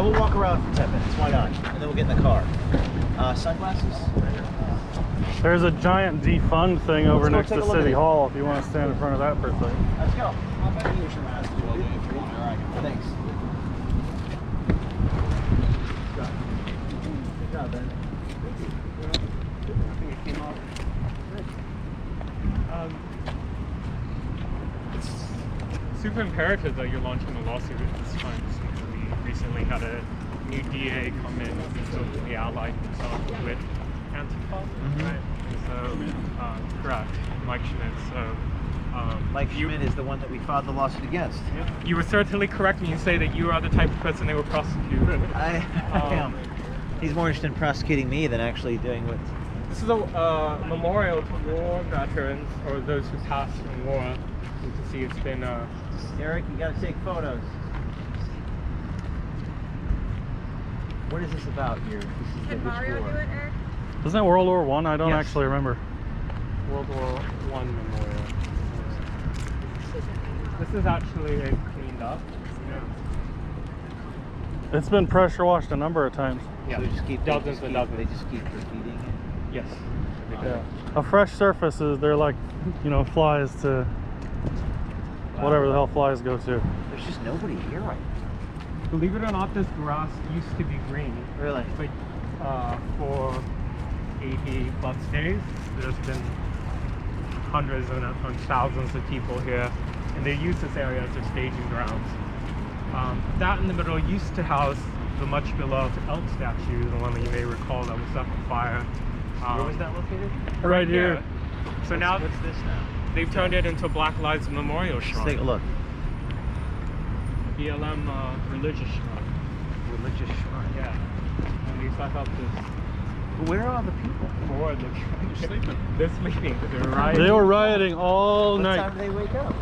we'll walk around for 10 minutes. Why not? And then we'll get in the car. Sunglasses? There's a giant defund thing over go next take to a look at City it. Hall if you want to stand in front of that for a second. Let's go. Thanks. Good job, Ben. I think it came off. It's super imperative that you're launching a lawsuit at this time, since we recently had a new DA come in who's openly allied himself with Antifa, right? So, correct, Mike Schmidt. So, Mike Schmidt is the one that we filed the lawsuit against. you were certainly correct when you say that you are the type of person they will prosecute. I am. He's more interested in prosecuting me than actually doing what. This is a memorial to war veterans, or those who passed in war. You can see it's been Eric, you gotta take photos. What is this about here? This is Can Mario do it, Eric? Isn't that World War I? I don't Yes. actually remember. World War I memorial. This is actually cleaned up. It's been pressure washed a number of times. Yeah, So dozens and dozens. They just keep repeating it. Yes. Yeah. A fresh surface is, they're like, you know, flies to whatever the hell flies go to. There's just nobody here right now. Believe it or not, this grass used to be green. Really? But for 80 plus days, there's been hundreds and thousands of people here, and they use this area as their staging grounds. That in the middle used to house the much beloved elk statue, the one that you may recall that was set on fire. Where was that located? Right here. So now What's this now? they've turned it into a Black Lives Memorial Let's shrine. take a look. BLM religious shrine. Religious shrine. Yeah. And they set up this Where are the people? for the They're sleeping. They're sleeping. They're rioting. They were rioting all What night. time do they wake up?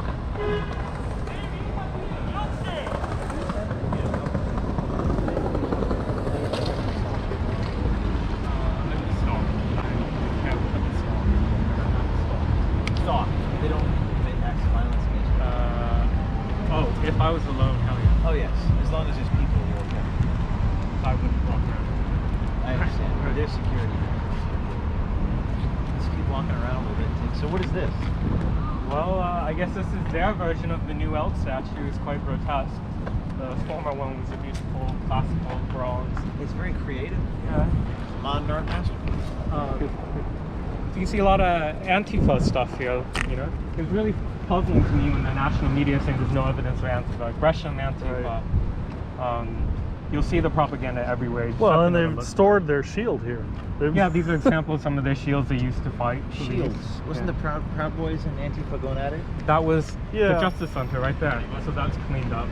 Stop. They don't commit acts of violence against you. Oh, if I was alone, hell yeah. Oh yes, as long as there's people, you're okay. I wouldn't walk around. I understand. Or there's security. Let's keep walking around a little bit. So what is this? Well, I guess this is their version of the new elk statue. It's quite grotesque. The former one was a beautiful classical bronze. It's very creative. Yeah. Modern art masterpiece. You see a lot of Antifa stuff here, you know? It's really puzzling to me when the national media is saying there's no evidence of Antifa. Aggression, Antifa. You'll see the propaganda everywhere. You just Well, have and to know to they've look. stored their shield here. Yeah, these are examples of some of their shields they used to fight. Shields. Wasn't Yeah. the Proud Boys and Antifa going at it? That was Yeah. the Justice Center right there. So that's cleaned up.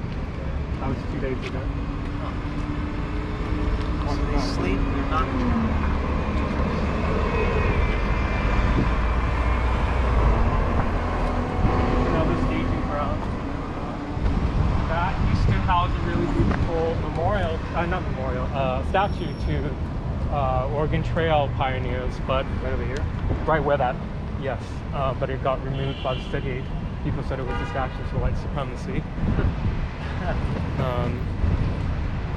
That was 2 days ago. So they sleep, they're not. Another staging ground. That used to house a really beautiful memorial, statue to Oregon Trail pioneers, but Right over here? right where that, yes, but it got removed by the city. People said it was a statue for white supremacy.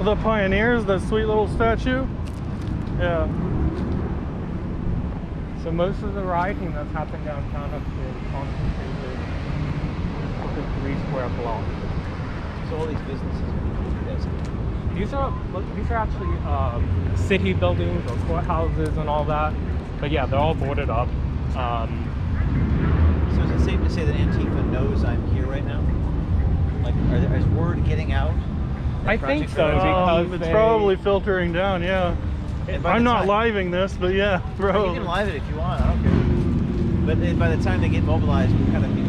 The pioneers, that sweet little statue. Yeah. So most of the rioting that's happened downtown has been concentrated with a 3 square block. So all these businesses are designated. These are actually city buildings or courthouses and all that. But yeah, they're all boarded up. So is it safe to say that Antifa knows I'm here right now? Like, is word getting out? that I think Project so, Red- because It's they- probably filtering down, yeah. And by I'm the not time- living this, but yeah, You probably. can live it if you want, I don't care. But then by the time they get mobilized, we'll kind of be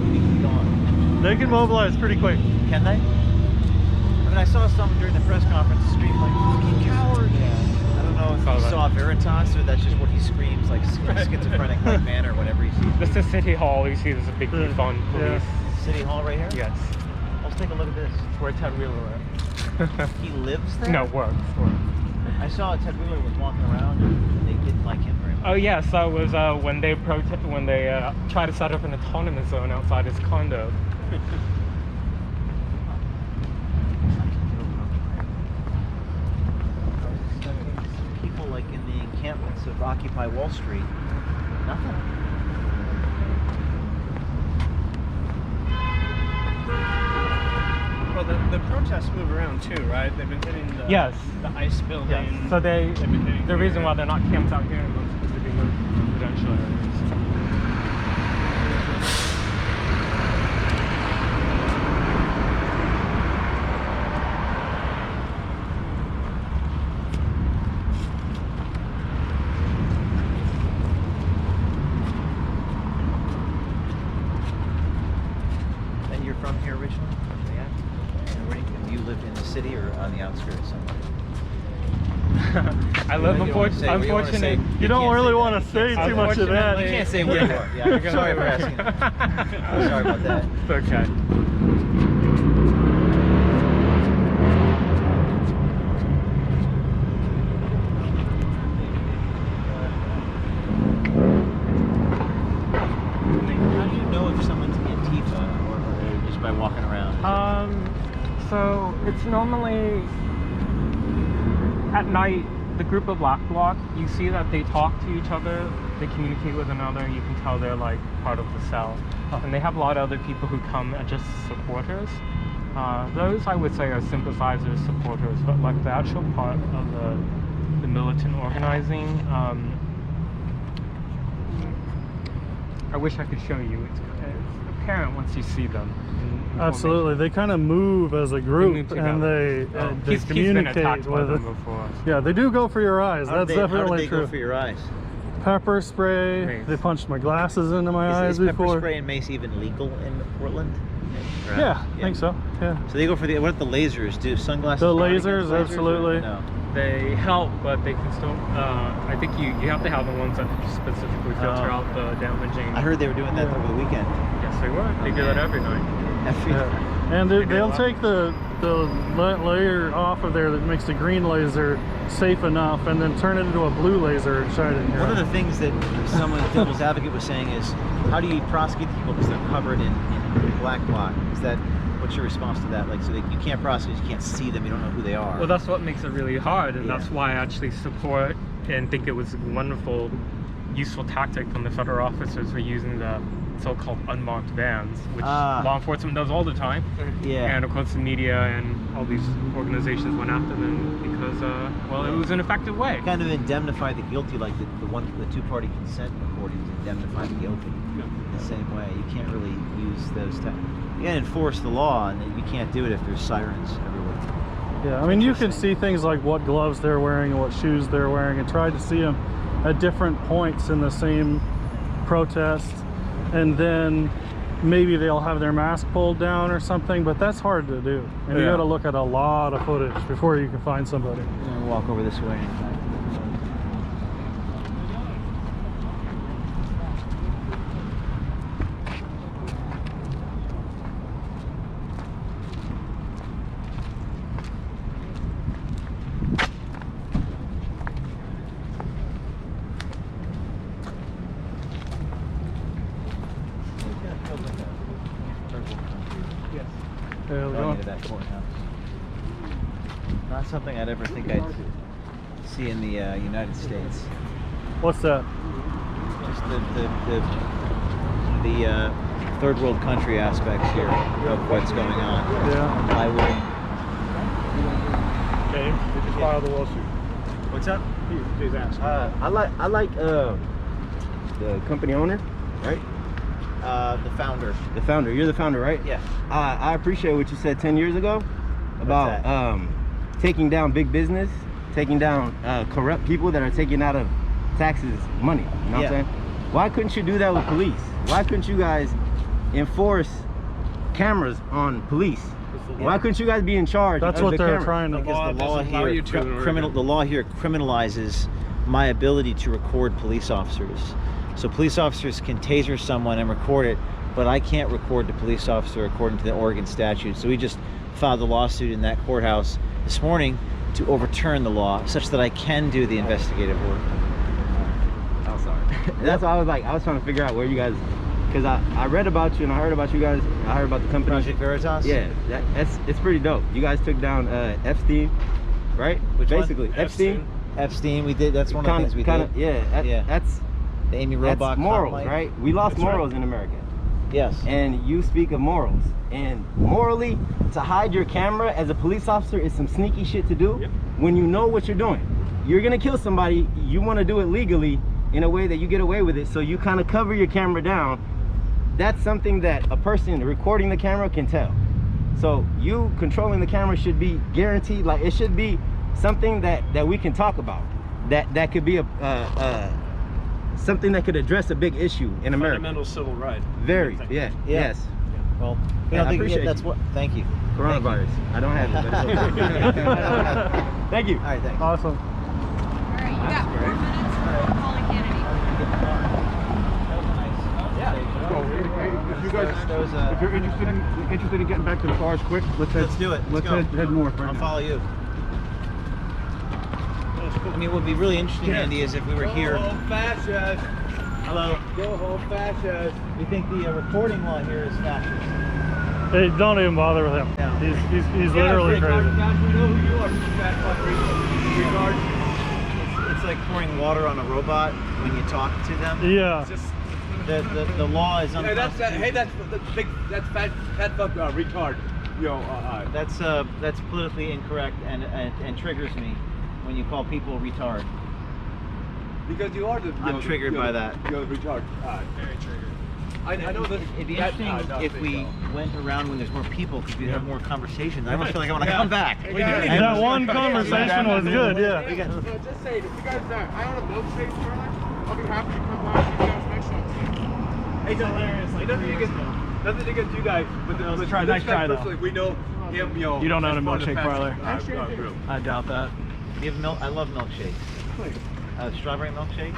gone. They can mobilize pretty quick. Can they? I mean, I saw someone during the press conference scream like, "Fucking coward!" Yeah. I don't know if Saw you that. saw Veritas or that's just what he screams, like schizophrenic like manner whenever he sees This is City Hall. You see there's a big defund Yeah. police. City Hall right here. Yes. Let's take a look at this. Where Ted Wheeler is. He lives there. No, works. I saw Ted Wheeler was walking around and they didn't like him very much. Oh yes, that was when they tried to set up an autonomous zone outside his condo. encampments of Occupy Wall Street, nothing. Well, the protests move around too, right? They've been hitting the, Yes. the ICE building. Yes. So They've been hitting the reason here. why they're not camped out here is because they're being moved to residential areas. And you're from here originally? Yeah. And where do you lived in the city or on the outskirts somewhere? I live What do you wanna say? What do you wanna say? unfortunately. You don't can't really say want that. to say You too much of that. You can't say where you are. Yeah, I'm sorry for asking. I'm sorry about that. It's okay. How do you know if someone's Antifa or just by walking around? So it's normally at night, the group of Black Bloc, you see that they talk to each other, they communicate with another, you can tell they're like part of the cell. And they have a lot of other people who come as just supporters. Those I would say are sympathizers, supporters, but like the actual part of the militant organizing, I wish I could show you. It's apparent once you see them. in Absolutely, they kind of move as a group move and they He's been communicate attacked by with them it. before. Yeah, they do go for your eyes. How That's did they definitely go true. for your eyes? Pepper spray. Mace. They punched my glasses into my eyes Is pepper before. spray and mace even legal in Portland? Or, Yeah, I think so. Yeah. So they go for the what the lasers do? Sunglasses? The guard lasers, against or absolutely. No. They help, but they can still. I think you have to have the ones that specifically filter Oh. out the damaging. I heard they were doing that over the weekend. Yes, they were. They do that every night. Yeah. And They do they'll a lot. take the layer off of there that makes the green laser safe enough and then turn it into a blue laser and shine it in your One of eye. the things that someone, devil's advocate, was saying is, how do you prosecute people because they're covered in black bloc? Is that what's your response to that? Like, so you can't prosecute, you can't see them, you don't know who they are. Well, that's what makes it really hard, and Yeah. that's why I actually support and think it was a wonderful, useful tactic when the federal officers were using the so-called unmarked vans, which law enforcement does all the time. Yeah. And of course the media and all these organizations went after them because, well, it was an effective way. Kind of indemnify the guilty, like the two-party consent recordings indemnify the guilty. In the same way, you can't really use those. You can't enforce the law, and you can't do it if there's sirens everywhere. Yeah, I mean, you can Interesting. see things like what gloves they're wearing and what shoes they're wearing and try to see them at different points in the same protest. And then maybe they'll have their mask pulled down or something, but that's hard to do. And you Yeah. got to look at a lot of footage before you can find somebody. I'm gonna walk over this way. Yes. Yeah, we're Going going. into that courthouse. Not something I'd ever think I'd see in the United States. What's that? Just the third world country aspects here of what's going on. Yeah. I would. Okay, you just file the lawsuit. What's up? Please ask. I like the company owner, right? The founder. The founder. You're the founder, right? Yeah. I appreciate what you said 10 years ago about that? taking down big business, taking down corrupt people that are taking out of taxes money. You know what Yeah. I'm saying? Why couldn't you do that with police? Why couldn't you guys enforce cameras on police? Why couldn't you guys be in charge? That's of what the they're cameras? trying to do. Because the law doesn't allow here, you to in Oregon. the law here criminalizes my ability to record police officers. So police officers can taser someone and record it, but I can't record the police officer according to the Oregon statute. So we just filed a lawsuit in that courthouse this morning to overturn the law such that I can do the investigative work. I'm sorry. That's why I was trying to figure out where you guys, because I read about you and I heard about you guys. I heard about the company. Project Veritas? Yeah, it's pretty dope. You guys took down Epstein, right? Which one? Basically, Epstein. Epstein, we did. That's one of the things we did. Yeah. That's The Amy that's Robach morals, hotline. right? We lost morals in America. Yes. And you speak of morals. And morally, to hide your camera as a police officer is some sneaky shit to do when you know what you're doing. You're gonna kill somebody, you wanna do it legally in a way that you get away with it, so you kind of cover your camera down. That's something that a person recording the camera can tell. So you controlling the camera should be guaranteed, like it should be something that we can talk about. That could be something that could address a big issue in America. Fundamental civil right. Very, yes. Well, Yeah, I appreciate that's what. Thank you. Coronavirus. I don't have it, but it's okay. Thank you. All right, thanks. Awesome. All right, you got 4 minutes for calling Kennedy. If you guys, if you're interested in getting back to the cars quick, Let's do it. Let's go. head north right I'll now. follow you. I mean, what would be really interesting, Andy, is if we were here. Fascist. Hello. Go home, fascist. You think the recording law here is fascist? Hey, don't even bother with him. Yeah. He's literally crazy. We know who you are, you fat fuck retard. It's like pouring water on a robot when you talk to them. Yeah. The law is Hey, that's fat fuck retard. That's politically incorrect and triggers me when you call people retard. Because you are the. I'm triggered by that. You're the retard. Very triggered. I know that. It'd be interesting if we went around when there's more people because we'd have more conversations. I almost feel like I want to come back. That one conversation was good, yeah. Just say, if you guys, I own a milkshake parlor, I'll be happy to come by and you guys make something. Hey, hilarious. Like, nothing against you guys, but Nice try, though. personally, we know him. You don't own a as part of the milkshake parlor? fascist, group. I doubt that. You have milk? I love milkshakes. Strawberry milkshake.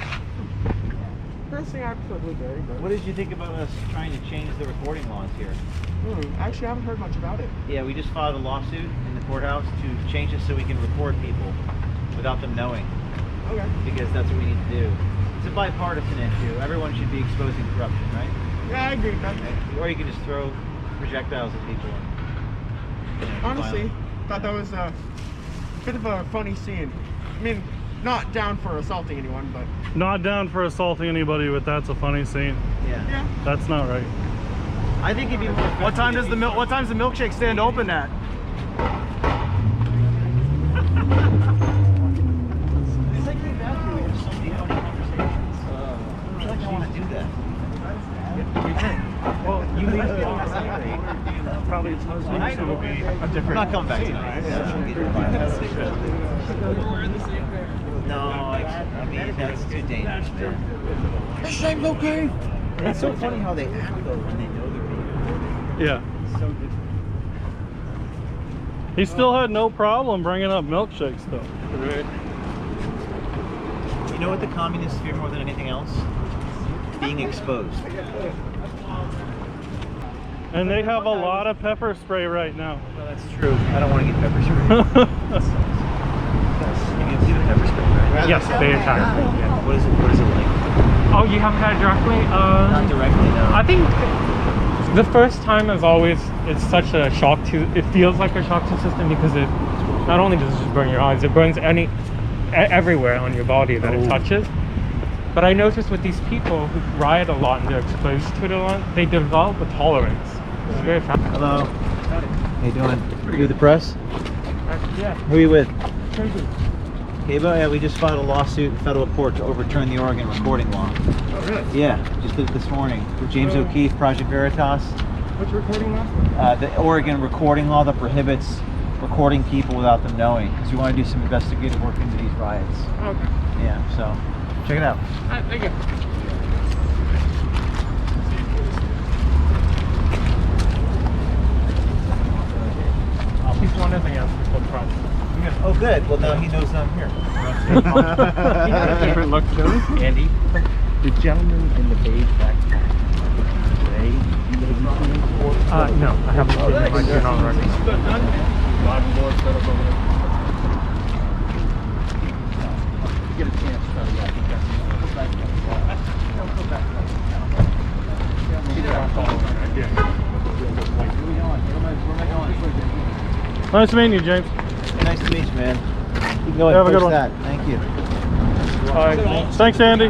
Personally, I prefer blueberry, but What did you think about us trying to change the recording laws here? actually, I haven't heard much about it. Yeah, we just filed a lawsuit in the courthouse to change it so we can record people without them knowing, Okay. because that's what we need to do. It's a bipartisan issue. Everyone should be exposing corruption, right? Yeah, I agree with that. Or you can just throw projectiles at people. And, Honestly, thought that was a bit of a funny scene. I mean, not down for assaulting anyone, but Not down for assaulting anybody, but that's a funny scene. yeah. That's not right. I think it'd be more. What time's the milkshake stand open at? It's like being back here. We have so many funny conversations. I feel like I want to do that. Well, you leave me on the same Probably it's will be a different. I'm not coming back tonight. No, I mean, that's too dangerous, man. this thing's okay. It's so funny how they act, though, when they know they're being recorded. Yeah. It's so good. He still had no problem bringing up milkshakes, though. You know what the communists fear more than anything else? Being exposed. And they have a lot of pepper spray right now. Well, that's true. I don't want to get pepper spray. You get pepper spray, right? Yes, they attack. Yeah. What is it like? Oh, you haven't had it directly? Not directly, no. I think the first time is always, it's such a shock to, it feels like a shock to the system because it, not only does it just burn your eyes, it burns everywhere on your body that it touches. But I noticed with these people who riot a lot and they're exposed to it a lot, they develop a tolerance. It's very fascinating. Hello. How you doing? You the press? Yeah. Who are you with? Okay, but yeah, we just filed a lawsuit in federal court to overturn the Oregon recording law. Oh, really? Yeah, just did it this morning. With James O'Keefe, Project Veritas. What's recording now? The Oregon recording law that prohibits recording people without them knowing, because we want to do some investigative work into these riots. Okay. Yeah, so check it out. Thank you. He's one of the answers for the problem. Oh, good. Well, now he knows I'm here. Different look to him. Andy. The gentleman in the beige backpack. No, I haven't seen him. I do not recognize. Get a chance, Nice meeting you, James. Nice to meet you, man. Go ahead, Have a good post one. that. Thank you. All right. Thanks, Andy.